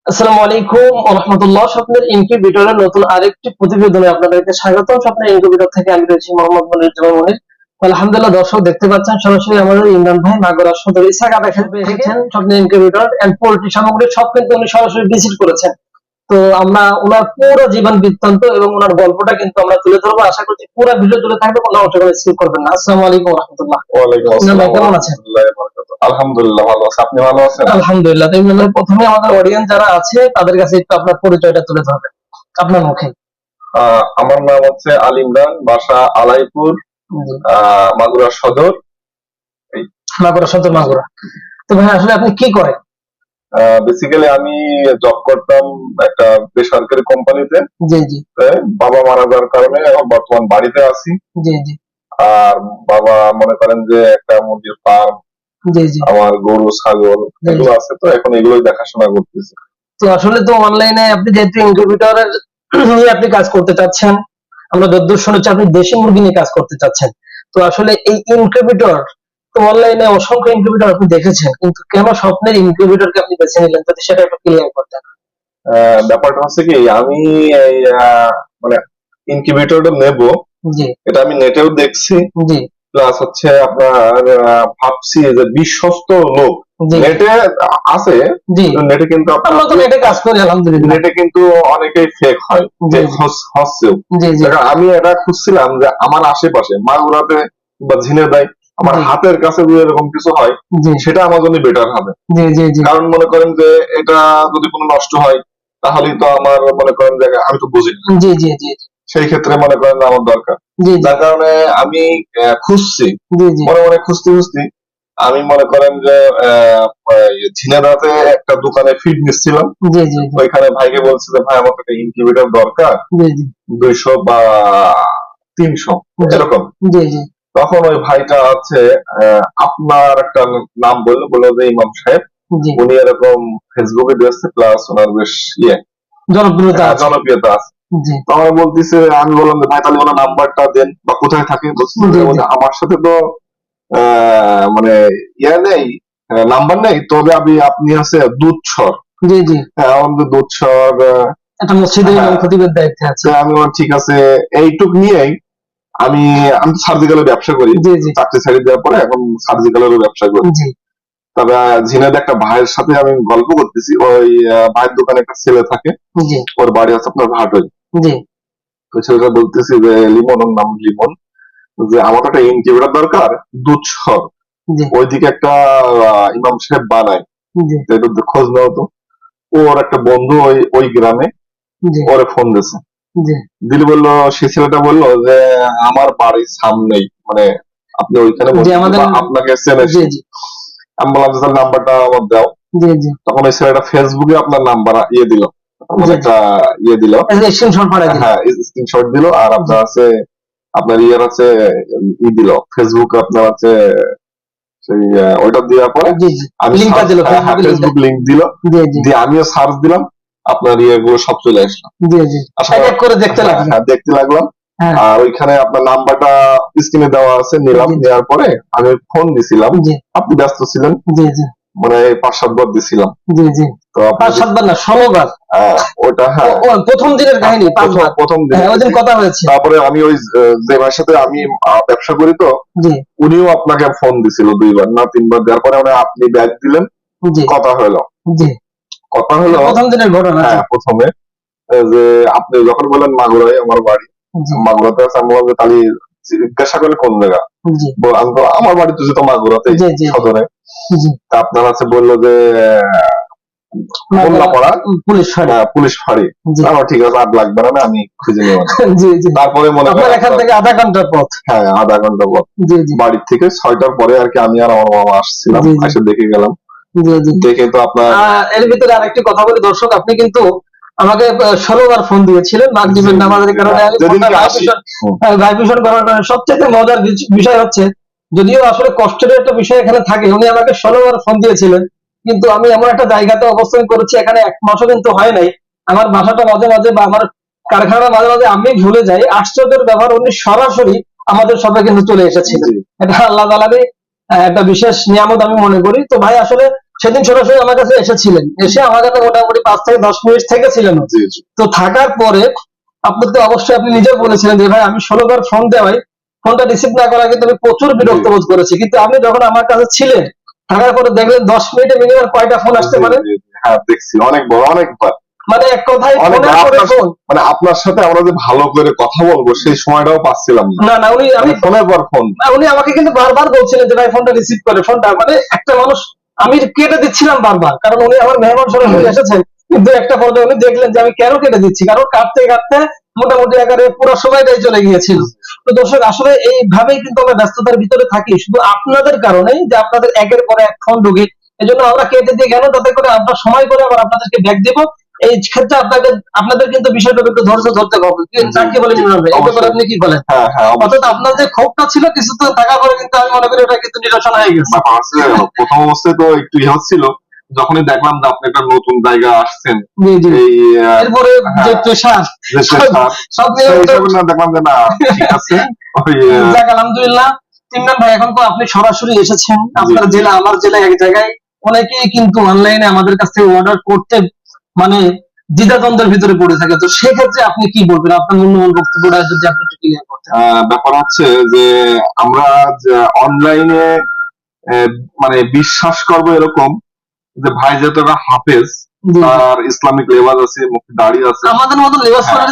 আসসালামু আলাইকুম ওয়া রাহমাতুল্লাহ। স্বপ্নের ইনকিউবেটরের নতুন আরেকটি প্রতিবেদনে আপনাদেরকে স্বাগতম। স্বপ্নের ইনকিউবেটর থেকে আমি রয়েছি মোহাম্মদ মনির জামান মনির। আলহামদুলিল্লাহ, দর্শক দেখতে পাচ্ছেন সরাসরি আমাদের ইমরান ভাই মাগুরা সদর ইসাকা দেখেছেন স্বপ্নের ইনকিউবেটর এন্ড পোল্ট্রি সামগ্রী সব কিন্তু উনি সরাসরি ভিজিট করেছেন। তো আমরা ওনার পুরো জীবন বৃত্তান্ত এবং ওনার গল্পটা কিন্তু আমরা তুলে ধরবো। আশা করছি পুরো ভিডিও তুলে থাকবে, কোনো অংশ করে স্কিপ করবেন না। আসসালামু আলাইকুম ওয়া রাহমাতুল্লাহ। ওয়ালাইকুম ইমরান আসসালাম ভাই ওয়া কেমন আছেন? রাহমাতুল্লাহি ওয়া বারাকাতুহু। আলহামদুলিল্লাহ ভালো আছি। আপনি ভালো আছেন? আলহামদুলিল্লাহ। তো ইমরান ভাই, প্রথমে আমাদের অডিয়েন্স যারা আছে তাদের কাছে একটু আপনার পরিচয়টা তুলে ধরবেন আপনার মুখে। আমার নাম হচ্ছে আল ইমরান, বাসা আলাইপুর, জি, মাগুরা সদর। এই মাগুরা সদর, মাগুরা। তো ভাই আসলে আপনি কি করেন? বেসিক্যালি আমি জব করতাম একটা বেসরকারি কোম্পানিতে। জি জি বাবা মারা যাওয়ার কারণে এখন বর্তমান বাড়িতে আছি। জি জি আর বাবা মনে করেন যে একটা মুরগির ফার্ম, জি জি আমার গরু ছাগল জি। এগুলো আছে, তো এখন এগুলোই দেখাশোনা করতেছি। তো আসলে তো অনলাইনে আপনি যেহেতু ইনকিউবেটরের নিয়ে আপনি কাজ করতে চাচ্ছেন, আমরা যতদূর শুনেছি আপনি দেশি মুরগি নিয়ে কাজ করতে চাচ্ছেন। তো আসলে এই ইনকিউবেটর, তো অনলাইনে অসংখ্য ইনকিউবেটর আপনি দেখেছেন, কিন্তু কেন স্বপ্নের ইনকিউবেটরকে আপনি বেছে নিলেন, যদি সেটা একটু ক্লিয়ার করতেন। ব্যাপারটা হচ্ছে কি, আমি এই মানে ইনকিউবেটরটা নেব, জি এটা আমি নেটেও দেখছি। জি প্লাস হচ্ছে আপনার ভাবছি যে বিশ্বস্ত লোক জি নেটে আছে, জি নেটে কিন্তু আমরা তো নেটে কাজ করি আলহামদুলিল্লাহ। নেটে কিন্তু অনেকেই ফেক হয়, জি ফেক হচ্ছেও। জি জি দেখেন, আমি এটা খুঁজছিলাম যে আমার আশেপাশে মাগুরাতে বা ঝিনাইদহ আমার জি হাতের কাছে যদি এরকম কিছু হয়, জি সেটা আমার জন্য বেটার হবে। জি জি জি কারণ মনে করেন যে এটা যদি কোনো নষ্ট হয়, তাহলেই তো আমার মনে করেন যে আমি তো বুঝি না, জি জি জি সেই ক্ষেত্রে মনে করেন যে আমার দরকার। জি যার কারণে আমি খুঁজছি, জি জি মনে মনে খুঁজতে খুঁজতে আমি মনে করেন যে ঝিনাইদহতে একটা দোকানে ফিড নিচ্ছিলাম। জি জি ওইখানে ভাইকে বলছি যে ভাই, আমার একটা ইনকিউবেটর দরকার, জি জি 200 বা 300 এরকম। জি জি তখন ওই ভাইটা আছে আপনার একটা নাম বললো, বললো যে ইমাম সাহেব, জি উনি এরকম ফেসবুকে দিয়েছে, প্লাস ওনার বেশ জনপ্রিয়তা আছে। জনপ্রিয়তা আছে। জি তো আমার বলতেছে, আমি বললাম যে ভাই তাহলে ওনার নাম্বারটা দেন বা কোথায় থাকে। বলছে জি যে জি আমার সাথে তো মানে নেই, নাম্বার নেই, তবে আপনি আছে দুধসর। জি জি হ্যাঁ, আমাদের দুধসর। একটা মসজিদের ইমাম হ্যাঁ, খতিবের দায়িত্বে আছে। তো আমি বললাম ঠিক আছে, এইটুক নিয়েই আমি আমি সার্জিক্যালের ব্যবসা করি। জি জি চাকরি ছেড়ে দেওয়ার পরে এখন সার্জিক্যালেরও ব্যবসা করি। জি তবে ঝিনাইদহ একটা ভাইয়ের সাথে আমি গল্প করতেছি, ওই ভাইয়ের দোকানে একটা ছেলে থাকে, জি ওর বাড়ি আছে আপনার ভাটই। জি তো ছেলেটা বলতেছি যে লিমন, ওর নাম লিমন, যে আমার একটা ইনকিউবেটর দরকার দুধসর, জি ওইদিকে একটা ইমাম সাহেব বানায়, জি তো একটু খোঁজ নাও তো। ওর একটা বন্ধু ওই ওই গ্রামে, জি ওরে ফোন দিছে। জি দিলি বললো, সে ছেলেটা বললো যে আমার বাড়ির সামনেই, মানে আপনি ওইখানে জি বসে আমাদের। বা আপনাকে চেনে জি সে। জি আমি বললাম যে তাহলে নাম্বারটা আমার দাও। জি জি তখন ওই ছেলেটা ফেসবুকে আপনার নাম্বার দিল, মানে জি একটা দিল। স্ক্রিনশট পাঠাই দিন। হ্যাঁ, স্ক্রিনশট দিল। আর জি আপনার আছে, আপনার ইয়ের আছে, দিল ফেসবুকে আপনার আছে সেই ওইটা দেওয়ার পরে জি জি আমি লিংকটা দিল, ফেসবুকে লিংক। ফেসবুক লিংক দিল, জি জি দিয়ে আমিও সার্চ দিলাম, আপনার ইয়েগুলো সব চলে আসলো। জি জি আসলে এক এক করে দেখতে হ্যাঁ লাগবে। হ্যাঁ, দেখতে লাগলাম। হ্যাঁ আর ওইখানে আপনার নাম্বারটা স্ক্রিনে দেওয়া আছে, নিলাম। জি নেওয়ার পরে আমি ফোন দিছিলাম, জি আপনি ব্যস্ত ছিলেন, জি জি মানে 5-7 বার দিছিলাম। জি জি তো আপনি 5-7 বার না, 16 বার। ওটা হ্যাঁ, ও প্রথম দিনের কাহিনী 5 প্রথম বার। প্রথম হ্যাঁ, ওই দিন দিন। কথা হয়েছে। তারপরে আমি ওই যে ভাইয়ের সাথে আমি ব্যবসা করি, তো জি উনিও আপনাকে ফোন দিছিল 2 বার না 3 বার, দেওয়ার পরে মানে আপনি ব্যাগ দিলেন, জি কথা হলো। জি কথা এটা হলো প্রথম দিনের ঘটনা। জি হ্যাঁ, প্রথমে যে আপনি যখন বললেন মাগুরায় আমার বাড়ি, জি মাগুরাতে আছে, আমি বললাম যে তাহলে জিজ্ঞাসা করে কোন জায়গা। জি আমি তো আমার বাড়ি তো যেত মাগুরাতে জি জি সদরে। জি তা আপনার আছে বললো যে মোল্লাপাড়া পুলিশ ফাঁড়ি। পুলিশ ফাঁড়ি। জি আমার ঠিক আছে, আর লাগবে না, আমি খুঁজে নেব না। জি জি তারপরে মনে আপনার করেন এখান থেকে আধা ঘন্টার পথ। হ্যাঁ, আধা ঘন্টা পর জি জি বাড়ির থেকে 6টার পরে আর কি আমি আর আমার বাবা আসছিলাম, জি জি এসে দেখে গেলাম। জি জি দেখে তো আপনার এর ভিতরে আরেকটি কথা বলি দর্শক, আপনি কিন্তু আমাকে 16 বার ফোন দিয়েছিলেন মাগরিবের নামাজের কারণে। আমি ফোনটা যেদিনকে আসি। ভাইব্রেশন করার কারণে সবচেয়ে মজার বিষয় হচ্ছে, যদিও আসলে কষ্টের একটা বিষয় এখানে থাকে, উনি আমাকে 16 বার ফোন দিয়েছিলেন, কিন্তু আমি এমন একটা জায়গাতে অবস্থান করেছি, এখানে 1 মাসও কিন্তু হয় নাই। আমার বাসাটা মাঝে মাঝে বা আমার কারখানা মাঝে মাঝে আমি ভুলে যাই। আশ্চর্যের ব্যাপার, উনি সরাসরি আমাদের সবাই কিন্তু চলে এসেছিলেন। জি। এটা আল্লাহ তাআলারই একটা বিশেষ নিয়ামত আমি মনে করি। তো ভাই আসলে সেদিন সরাসরি আমার কাছে এসেছিলেন, এসে আমার কাছে মোটামুটি 5 থেকে 10 মিনিট থেকেছিলেন। জি জি তো থাকার পরে আপনি তো অবশ্যই আপনি নিজেও বলেছিলেন যে ভাই আমি 16 বার ফোন দেওয়াই ফোনটা রিসিভ না করা কিন্তু আমি প্রচুর বিরক্ত বোধ করেছি, কিন্তু আপনি যখন আমার কাছে ছিলেন থাকার পরে দেখলেন 10 মিনিটে মিনিমাম কয়টা ফোন আসতে পারে। জি, জি, হ্যাঁ দেখছি অনেক বড় অনেকবার। মানে এক কথায় অনেক ফোনের পরে আপনার ফোন। মানে আপনার সাথে আমরা যে ভালো করে কথা বলবো সেই সময়টাও পাচ্ছিলাম না। না না উনি আমি ফোনের পর ফোন। উনি আমাকে কিন্তু বারবার বলছিলেন যে ভাই ফোনটা রিসিভ করে ফোনটা, মানে একটা মানুষ আমি কেটে দিচ্ছিলাম বারবার, কারণ উনি আমার মেহমান সরাসরি এসেছেন, কিন্তু একটা পর্যায়ে উনি দেখলেন যে আমি কেন কেটে দিচ্ছি, কারণ কাটতে কাটতে মোটামুটি আকারে পুরো সময়টাই চলে গিয়েছিল। তো দর্শক আসলে এইভাবেই কিন্তু আমরা ব্যস্ততার ভিতরে থাকি শুধু আপনাদের কারণে, যে আপনাদের একের পর এক ফোন ঢুকে, এই জন্য আমরা কেটে দিয়ে গেল তাতে করে আমরা সময় করে আবার আপনাদেরকে ব্যাক দেবো। এই ক্ষেত্রে আপনাদের কিন্তু বিষয়টা একটু ধৈর্য ধরতে হবে। কি বলেন ইমরান ভাই, এই ব্যাপারে আপনি কি বলেন? হ্যাঁ হ্যাঁ অর্থাৎ আপনার যে ক্ষোভটা ছিল কিছু তো থাকার পরে কিন্তু আমি মনে করি এটা কিন্তু নিরসন হয়ে গেছে। ব্যাপার আছে। প্রথম অবস্থায় তো একটু ইয়ে হচ্ছিল, যখনই দেখলাম যে আপনি একটা নতুন জায়গা আসছেন, জি জি এই এরপরে যে প্রেশার দেশের সাথ সব সেই মিলে হিসাবে না দেখলাম যে না ঠিক আছে ওই যাক আলহামদুলিল্লাহ। ইমরান ভাই এখন তো আপনি সরাসরি এসেছেন, আপনার জেলা আমার জেলা এক জায়গায়, অনেকেই কিন্তু অনলাইনে আমাদের কাছ থেকে অর্ডার করতে মানে দ্বিধাদ্বন্দ্বের ভিতরে পড়ে থাকে। তো সেক্ষেত্রে আপনি কি বলবেন, আপনার মূল্যবান বক্তব্যটা যদি আপনি একটু ক্লিয়ার করতেন। ব্যাপার হচ্ছে যে আমরা অনলাইনে মানে বিশ্বাস করবো এরকম যে ভাই যেহেতু একটা হাফেজ, জি। তার ইসলামিক লেবাস আছে, মুখে দাড়ি আছে, আমাদের মতো লেবাস হ্যাঁ। পরে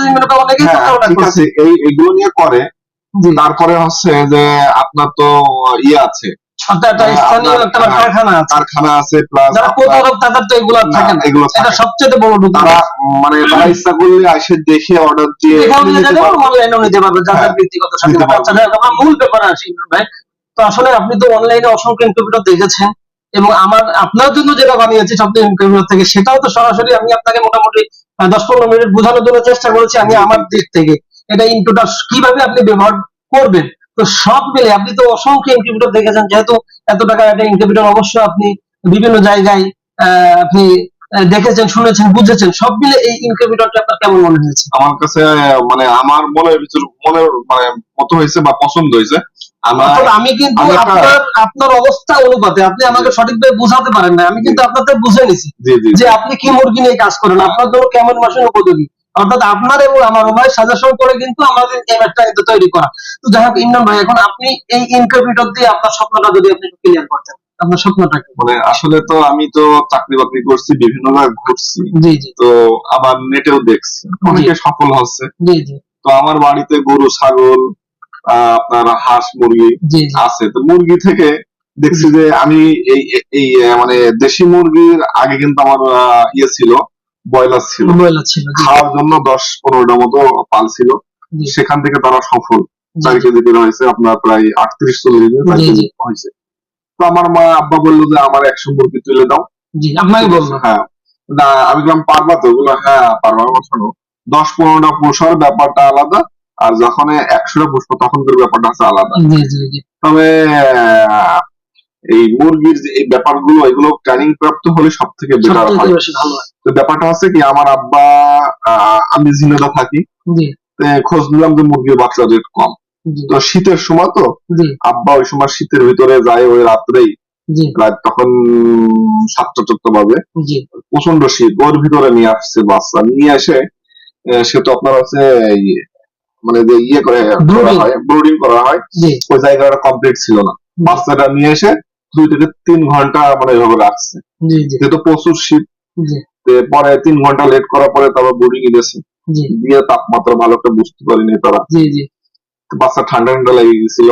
অনেকেই হ্যাঁ অর্ডার ঠিক করছে। আছে, এগুলো নিয়ে করে। জি তারপরে হচ্ছে যে আপনার তো ইয়ে আছে, আপনার একটা স্থানীয় একটা কারখানা আছে, কারখানা আছে, প্লাস যারা প্রতারক তাদের তো এগুলো থাকে না, এগুলো এটা থাকে। সবচেয়ে বড় দুঃখ। তারা মানে তারা ইচ্ছা করলে এসে দেখে অর্ডার দিয়ে এখানেও নিয়ে নিতে যেতে পারবো, পারবে। অনলাইনেও নিতে পারবে, যাদের হ্যাঁ, ব্যক্তিগত নিতে স্বাধীনতা। পারবে। আচ্ছা যাই হোক, আমরা মূল ব্যাপারে আসি ইমরান ভাই। তো আসলে আপনি তো অনলাইনে অসংখ্য ইনকিউবেটর দেখেছেন, এবং আপনার জন্য যেটা বানিয়েছি সবচেয়ে ইনকিউবেটর থেকে, সেটাও তো সরাসরি আমি আপনাকে মোটামুটি 10-15 মিনিট বোঝানোর জন্য চেষ্টা করেছি আমি আমার দিক থেকে, এটা ইনকিউবেটর কিভাবে আপনি ব্যবহার করবেন। তো সব মিলে আপনি তো অসংখ্য ইনকিউবেটর দেখেছেন, যেহেতু এত টাকার একটা ইনকিউবেটর অবশ্যই আপনি বিভিন্ন জায়গায় আপনি দেখেছেন, শুনেছেন, বুঝেছেন, সব মিলে এই ইনকিউবেটরটা আপনার কেমন মনে হয়েছে? আমার কাছে মানে আমার মনের ভিতর মনের মানে মতো হয়েছে বা পছন্দ হয়েছে। অর্থাৎ আমি কিন্তু আমি একটা- আপনার অবস্থা অনুপাতে আপনি আমাকে সঠিকভাবে বোঝাতে পারেন না, আমি কিন্তু আপনার থেকে বুঝে নিছি জি জি যে আপনি কি মুরগি নিয়ে কাজ করেন, আপনার জন্য কেমন মেশিন উপযোগী। অর্থাৎ আপনার এবং আমার উভয় সাজেশন করে কিন্তু আমাদের এই ম্যাচটা কিন্তু তৈরি করা। তো যাই হোক ইমরান ভাই, এখন আপনি এই ইনকিউবেটর দিয়ে আপনার স্বপ্নটা যদি আপনি ক্লিয়ার করতেন, আপনার স্বপ্নটা কি? মানে আসলে তো আমি তো চাকরি বাকরি করছি, বিভিন্ন জায়গায় ঘুরছি, জি জি তো আবার নেটেও দেখছি অনেকে সফল হচ্ছে। জি জি তো আমার বাড়িতে গরু ছাগল আপনার হাঁস মুরগি জি আছে, তো মুরগি থেকে দেখছি যে আমি এই এই মানে দেশি মুরগির আগে কিন্তু আমার ইয়ে ছিল, ব্রয়লার ছিল, ব্রয়লার ছিল। জি খাওয়ার জন্য 10-15টা মতো পাল ছিল। জি সেখান থেকে তারা সফল, জি 4 কেজি বের হয়েছে, আপনার প্রায় 38-40 কেজি 4 জি কেজি জি হয়েছে। তো আমার মা আব্বা বললো যে আমার 100 মুরগি তুলে দাও। জি আপনাকে বলবো। হ্যাঁ, না আমি বললাম পারবা তো? বললো হ্যাঁ পারবো। আমি বললাম, শোনো 10-15টা পোষার ব্যাপারটা আলাদা, আর যখন 100টা পুষবো তখনকার ব্যাপারটা আছে আলাদা। জি জি জি তবে এই মুরগির যে এই ব্যাপারগুলো, এগুলো ট্রেনিং প্রাপ্ত হলে সব থেকে বেটার হয়। সবচেয়ে বেশি ভালো হয়। তো ব্যাপারটা হচ্ছে কি, আমার আব্বা আমি ঝিনাইদহ থাকি, জি তো খোঁজ নিলাম যে মুরগির বাচ্চার রেট কম। জি তো শীতের সময় তো জি আব্বা ওই সময় শীতের ভিতরে যায়, ওই রাত্রেই জি রাত তখন 7টা-8টা বাজে, জি প্রচন্ড শীত, ওর ভিতরে নিয়ে আসছে বাচ্চা, নিয়ে এসে সে তো আপনার হচ্ছে এই মানে যে ইয়ে করে করা Brooding. হয়, ব্রুডিং করা হয়, জি ওই জায়গাটা কমপ্লিট ছিল না। বাচ্চাটা নিয়ে এসে 2 থেকে 3 ঘন্টা মানে এভাবে রাখছে, জি জি যেহেতু প্রচুর শীত। জি তো পরে 3 ঘন্টা লেট করার পরে তারপর ব্রুডিং এ গেছে, জি দিয়ে তাপমাত্রা ভালো করে বুঝতে পারিনি তারা, জি জি তো বাচ্চা ঠান্ডা ঠান্ডা লেগে গেছিল।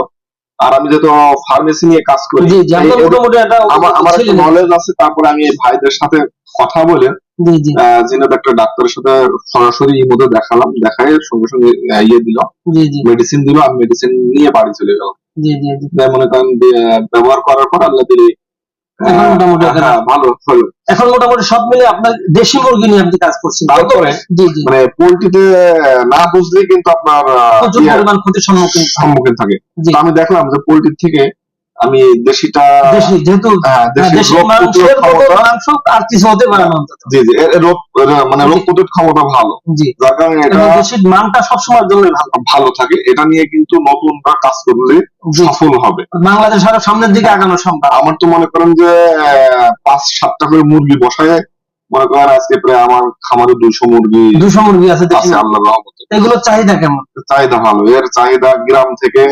আর আমি যেহেতু ফার্মেসি নিয়ে কাজ করি, জি জি আপনার মোটামুটি একটা আমার একটা ছিলেন। নলেজ আছে। তারপরে আমি এই ভাইদের সাথে কথা বলে জি জি জিনাত একটা ডাক্তারের সাথে সরাসরি মধ্যে দেখালাম, দেখায় সঙ্গে সঙ্গে ইয়ে দিল, জি জি মেডিসিন দিল, আমি মেডিসিন নিয়ে বাড়ি চলে গেলাম। জি জি জি তাই মনে করেন ব্যবহার করার পর আল্লাহ দিলে এখন মোটামুটি হ্যাঁ ভালো হলো। এখন মোটামুটি সব মিলে আপনার দেশি মুরগি নিয়ে আপনি কাজ করছেন। তারপরে জি জি মানে পোল্ট্রিতে না বুঝলেই কিন্তু আপনার প্রচুর পরিমাণ ক্ষতির সম্মুখীন। সম্মুখীন থাকে। জি তো আমি দেখলাম যে পোল্ট্রির থেকে আমি দেশিটা দেশি যেহেতু দেশি দেশি রোগ প্রতিরোধ মাংসের মতো ক্ষমতা, মাংস আর কিছু হতে পারে না অন্তত। জি জি রোগ মানে রোগ প্রতিরোধ ক্ষমতা ভালো, জি, যার কারণে এটা এবং দেশির মানটা সবসময়ের জন্য ভালো। ভালো থাকে। এটা নিয়ে কিন্তু নতুনরা কাজ করলে জি, সফল হবে। বাংলাদেশ আরো সামনের দিকে আগানো সম্ভব। আমার তো মনে করেন যে 5-7টা করে মুরগি বসায়, মনে করেন আজকে প্রায় আমার খামারে 200 মুরগি 200 মুরগি আছে দেশি আছে মুরগি। আল্লাহর রহমতে। এগুলোর চাহিদা কেমন? চাহিদা ভালো, এর চাহিদা গ্রাম থেকে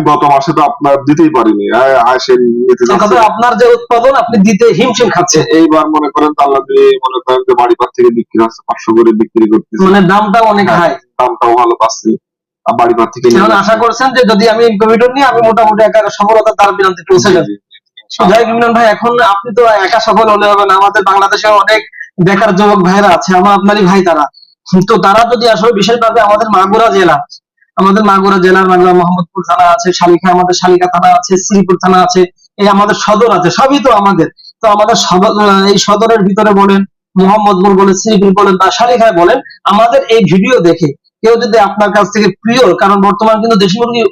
গত মাসে তো আপনার দিতেই পারিনি, আসে নিতে সে কথা, যাচ্ছে। আপনার যে উৎপাদন আপনি দিতে হিমশিম খাচ্ছে, এইবার মনে করেন আল্লাহ দিয়ে মনে করেন যে বাড়ি পার থেকে বিক্রি হচ্ছে 500 করে বিক্রি করতেছি, মানে দামটা অনেক হ্যাঁ, হাই। দামটাও ভালো পাচ্ছি, আর বাড়ি পার থেকে নিয়ে এখন আশা যাচ্ছি। করছেন যে যদি আমি ইনকিউবেটর নিয়ে আমি মোটামুটি একটা সফলতার দ্বার প্রান্তে পৌঁছে জি, যাব। জি, জি, তো যাই হোক ইনশাআল্লাহ। ইমরান ভাই, এখন আপনি তো একা সফল হলে হবে না, আমাদের বাংলাদেশে অনেক বেকার যুবক ভাইরা আছে, আমার আপনারই ভাই তারা। তো তারা যদি আসলে বিশেষভাবে আমাদের মাগুরা জেলা, আমাদের মাগুরা জেলার মাগুরা মোহাম্মদপুর থানা আছে, শালিখা আমাদের শালিখা থানা আছে, শ্রীপুর থানা আছে, এই আমাদের সদর আছে, সবই তো আমাদের। তো আমাদের সদর, এই সদরের ভিতরে বলেন, মোহাম্মদপুর বলেন, শ্রীপুর বলেন বা শালিখায় বলেন, আমাদের এই ভিডিও দেখে কেউ যদি আপনার কাছ থেকে প্রিয়, কারণ বর্তমান কিন্তু দেশি মুরগি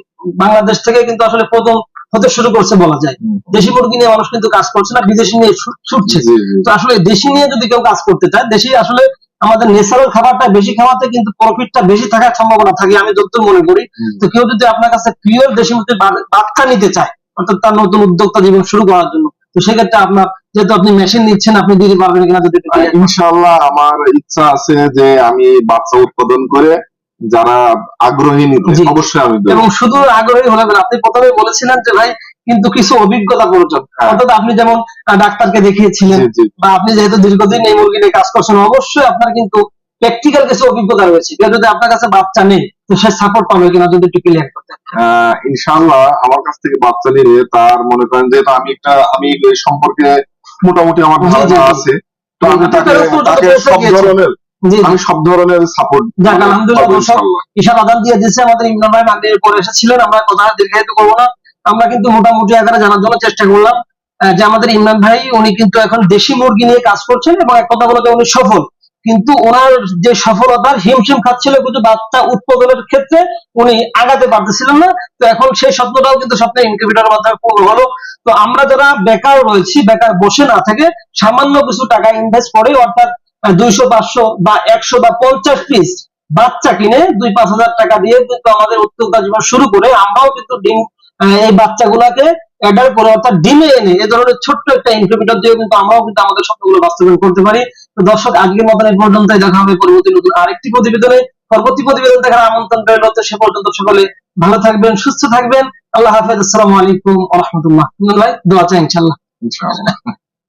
বাংলাদেশ থেকে কিন্তু আসলে প্রথম হতে শুরু করছে বলা যায়। দেশি মুরগি নিয়ে মানুষ কিন্তু কাজ করছে না, বিদেশি নিয়ে ছুটছে। জি, জি, তো আসলে দেশি নিয়ে যদি কেউ কাজ করতে চায়, দেশি আসলে আমাদের ন্যাচারাল খাবারটা বেশি খাওয়াতে কিন্তু প্রফিটটা বেশি থাকার সম্ভাবনা থাকে, আমি যতদূর মনে করি। তো কেউ যদি আপনার কাছে পিওর দেশি মুরগির বাচ্চা নিতে চায়, অর্থাৎ তার নতুন উদ্যোক্তা জীবন শুরু করার জন্য, তো সেক্ষেত্রে আপনার, যেহেতু আপনি মেশিন নিচ্ছেন, আপনি দিতে পারবেন কিনা যদি একটু clear করেন। ইনশাআল্লাহ আমার ইচ্ছা আছে যে আমি বাচ্চা উৎপাদন করে যারা আগ্রহী নিতে, জি। অবশ্যই আমি দেবো। এবং শুধু আগ্রহী হলে হবে না, আপনি প্রথমে বলেছিলেন যে ভাই কিন্তু কিছু অভিজ্ঞতা প্রয়োজন। হ্যাঁ। অর্থাৎ আপনি যেমন ডাক্তারকে দেখিয়েছিলেন, জি, জি। বা আপনি যেহেতু দীর্ঘদিন এই মুরগি নিয়ে কাজ করছেন, অবশ্যই আপনার কিন্তু প্র্যাকটিক্যাল কিছু অভিজ্ঞতা রয়েছে। কেউ যদি আপনার কাছে বাচ্চা নেই, তো সে সাপোর্ট পাবে কিনা যদি একটু ক্লিয়ার করতেন। ইনশাআল্লাহ আমার কাছ থেকে বাচ্চা নিলে তার মনে করেন যে আমি এই সম্পর্কে মোটামুটি আমার জি, জি, ধারণা জি। আছে, তো আমি আপনি তাকে ফেরত পর্যন্ত তাকে পৌঁছে সব গিয়েছেন। ধরনের জি, জি। আমি সব ধরনের সাপোর্ট যাক আলহামদুলিল্লাহ, দর্শক ইনশাআল্লাহ। ঈশান আদান দিয়ে দিচ্ছে, আমাদের ইমরান ভাই মাগরিবের পরে এসেছিলেন, আমরা কথা দীর্ঘায়িত করবো না। আমরা কিন্তু মোটামুটি আকারে জানার জন্য চেষ্টা করলাম যে আমাদের ইমরান ভাই উনি কিন্তু এখন দেশি মুরগি নিয়ে কাজ করছেন, এবং এক কথা বলতে উনি সফল। কিন্তু ওনার যে সফলতার হিমশিম খাচ্ছিল কিন্তু বাচ্চা উৎপাদনের ক্ষেত্রে, উনি আগাতে পারতেছিলেন না। তো এখন সেই স্বপ্নটাও কিন্তু স্বপ্নে ইনকিউবেটরের মাধ্যমে পূর্ণ হলো। তো আমরা যারা বেকার রয়েছি, বেকার বসে না থেকে সামান্য কিছু টাকা ইনভেস্ট করে, অর্থাৎ 200-500 বা 100 বা 50 পিস বাচ্চা কিনে 2-5 হাজার টাকা দিয়ে কিন্তু আমাদের উদ্যোক্তা জীবন শুরু করে, আমরাও কিন্তু ডিম, এই বাচ্চাগুলাকে অ্যাডার করে, অর্থাৎ ডিমে এনে এ ধরনের ছোট্ট একটা ইনকিউবেটর দিয়ে কিন্তু আমরাও কিন্তু আমাদের স্বপ্নগুলো বাস্তবায়ন করতে পারি। তো দর্শক, আজকের মতন এই পর্যন্তই, দেখা হবে পরবর্তী নতুন আরেকটি প্রতিবেদনে। পরবর্তী প্রতিবেদন দেখার আমন্ত্রণ রইল। তো সে পর্যন্ত সকলে ভালো থাকবেন, সুস্থ থাকবেন। আল্লাহ হাফেজ, আসসালামু আলাইকুম ওয়া রাহমাতুল্লাহ। ভাই দোয়া চাই ইনশাআল্লাহ। ইনশাআল্লাহ।